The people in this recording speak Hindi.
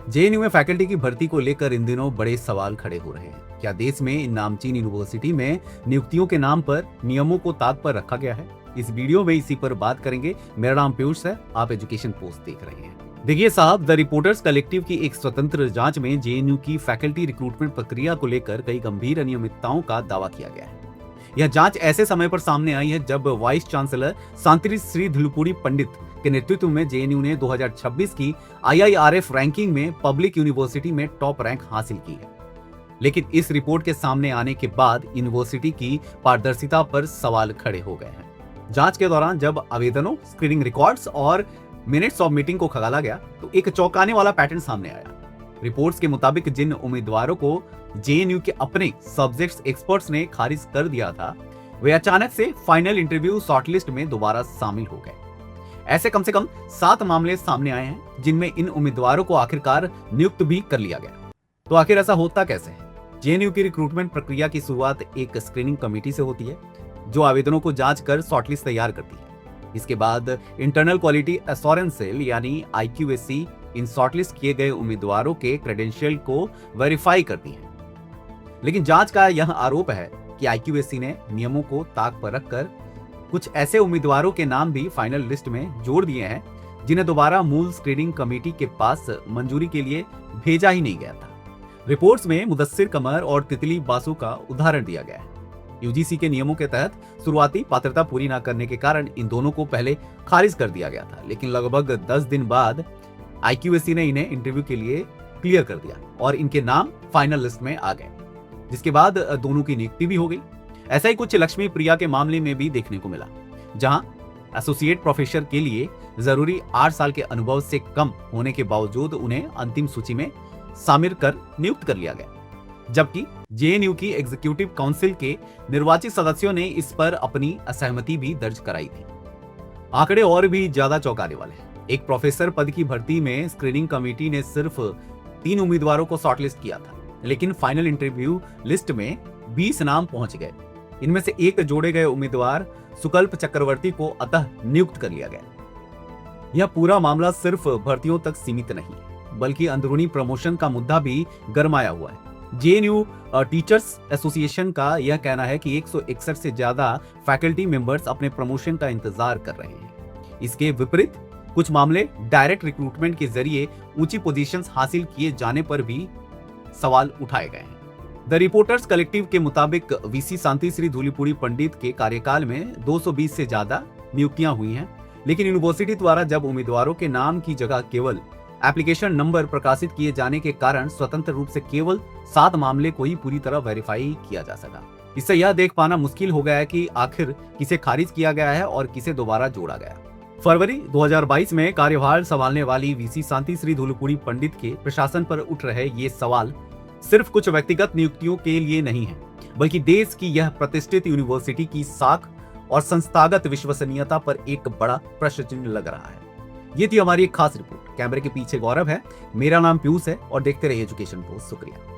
जेएनयू में फैकल्टी की भर्ती को लेकर इन दिनों बड़े सवाल खड़े हो रहे हैं। क्या देश में इन नामचीन यूनिवर्सिटी में नियुक्तियों के नाम पर नियमों को ताक पर रखा गया है? इस वीडियो में इसी पर बात करेंगे। मेरा नाम पीयूष है, आप एजुकेशन पोस्ट देख रहे हैं। देखिए साहब, द रिपोर्टर्स कलेक्टिव की एक स्वतंत्र जांच में जेएनयू की फैकल्टी रिक्रूटमेंट प्रक्रिया को लेकर कई गंभीर अनियमितताओं का दावा किया गया है। यह जांच ऐसे समय पर सामने आई है जब वाइस चांसलर शांति श्री धुलपुरी पंडित के नेतृत्व में जेएनयू ने 2026 की आईआईआरएफ रैंकिंग में पब्लिक यूनिवर्सिटी में टॉप रैंक हासिल की है। लेकिन इस रिपोर्ट के सामने आने के बाद यूनिवर्सिटी की पारदर्शिता पर सवाल खड़े हो गए हैं। जांच के दौरान जब आवेदनों, स्क्रीनिंग रिकॉर्ड्स और मिनट्स ऑफ मीटिंग को खंगाला गया तो एक चौंकाने वाला पैटर्न सामने आया। रिपोर्ट्स के मुताबिक जिन उम्मीदवारों को जेएनयू के अपने सब्जेक्ट्स एक्सपर्ट्स ने खारिज कर दिया था, वे अचानक से फाइनल इंटरव्यू शॉर्टलिस्ट में दोबारा शामिल हो गए। ऐसे कम से कम 7 मामले सामने आए हैं जिनमें इन उम्मीदवारों को आखिरकार नियुक्त भी कर लिया गया। तो आखिर ऐसा होता कैसे है? जेएनयू की रिक्रूटमेंट प्रक्रिया की शुरुआत एक स्क्रीनिंग कमेटी से होती है जो आवेदनों को जांच कर शॉर्टलिस्ट तैयार करती है। इसके बाद इंटरनल क्वालिटी एश्योरेंस सेल यानी आईक्यूएसी इन शॉर्टलिस्ट किए गए उम्मीदवारों के क्रेडेंशियल को वेरीफाई करती है। लेकिन जांच का यह आरोप है कि आईक्यूएसी ने नियमों को ताक पर रखकर कुछ ऐसे उम्मीदवारों के नाम भी फाइनल लिस्ट में जोड़ दिए हैं जिन्हें दोबारा मूल स्क्रीनिंग कमेटी के पास मंजूरी के लिए भेजा ही नहीं गया था। रिपोर्ट्स में मुदस्सिर कमर और तितली बासु का उदाहरण दिया गया है। यूजीसी के नियमों के तहत शुरुआती पात्रता पूरी न करने के कारण इन दोनों को पहले खारिज कर दिया गया था, लेकिन लगभग 10 दिन बाद आईक्यूएसी ने इन्हें इंटरव्यू के लिए क्लियर कर दिया और इनके नाम फाइनल लिस्ट में आ गए, जिसके बाद दोनों की नियुक्ति भी हो गई। ऐसा ही कुछ लक्ष्मी प्रिया के मामले में भी देखने को मिला, जहां एसोसिएट प्रोफेसर के लिए जरूरी 8 साल के अनुभव से कम होने के बावजूद उन्हें अंतिम सूची में शामिल कर नियुक्त कर लिया गया, जबकि जेएनयू की एग्जीक्यूटिव काउंसिल के निर्वाचित सदस्यों ने इस पर अपनी असहमति भी दर्ज कराई थी। आंकड़े और भी ज्यादा चौंकाने वाले हैं। एक प्रोफेसर पद की भर्ती में स्क्रीनिंग कमेटी ने सिर्फ 3 उम्मीदवारों को शॉर्टलिस्ट किया था, लेकिन फाइनल इंटरव्यू लिस्ट में 20 नाम पहुंच गए। इनमें से एक जोड़े गए उम्मीदवार सुकल्प चक्रवर्ती को अतः नियुक्त कर लिया गया। यह पूरा मामला सिर्फ भर्तियों तक सीमित नहीं, बल्कि अंदरूनी प्रमोशन का मुद्दा भी गरमाया हुआ है। जेएनयू टीचर्स एसोसिएशन का यह कहना है कि 161 से ज्यादा फैकल्टी मेंबर्स अपने प्रमोशन का इंतजार कर रहे हैं। इसके विपरीत कुछ मामले डायरेक्ट रिक्रूटमेंट के जरिए ऊंची पोजीशंस हासिल किए जाने पर भी सवाल उठाए गए हैं। द रिपोर्टर्स कलेक्टिव के मुताबिक वीसी शांति श्री धुलपुरी पंडित के कार्यकाल में 220 से ज्यादा नियुक्तियां हुई हैं, लेकिन यूनिवर्सिटी द्वारा जब उम्मीदवारों के नाम की जगह केवल एप्लीकेशन नंबर प्रकाशित किए जाने के कारण स्वतंत्र रूप से केवल 7 मामले को ही पूरी तरह वेरीफाई किया जा सका। इससे यह देख पाना मुश्किल हो गया है कि आखिर किसे खारिज किया गया है और किसे दोबारा जोड़ा गया। फरवरी 2022 में कार्यभार संभालने वाली वीसी शांति श्री धुलपुरी पंडित के प्रशासन पर उठ रहे ये सवाल सिर्फ कुछ व्यक्तिगत नियुक्तियों के लिए नहीं है, बल्कि देश की यह प्रतिष्ठित यूनिवर्सिटी की साख और संस्थागत विश्वसनीयता पर एक बड़ा प्रश्न चिन्ह लग रहा है। ये थी हमारी एक खास रिपोर्ट। कैमरे के पीछे गौरव है, मेरा नाम पीयूष है और देखते रहिए एजुकेशन पोस्ट। शुक्रिया।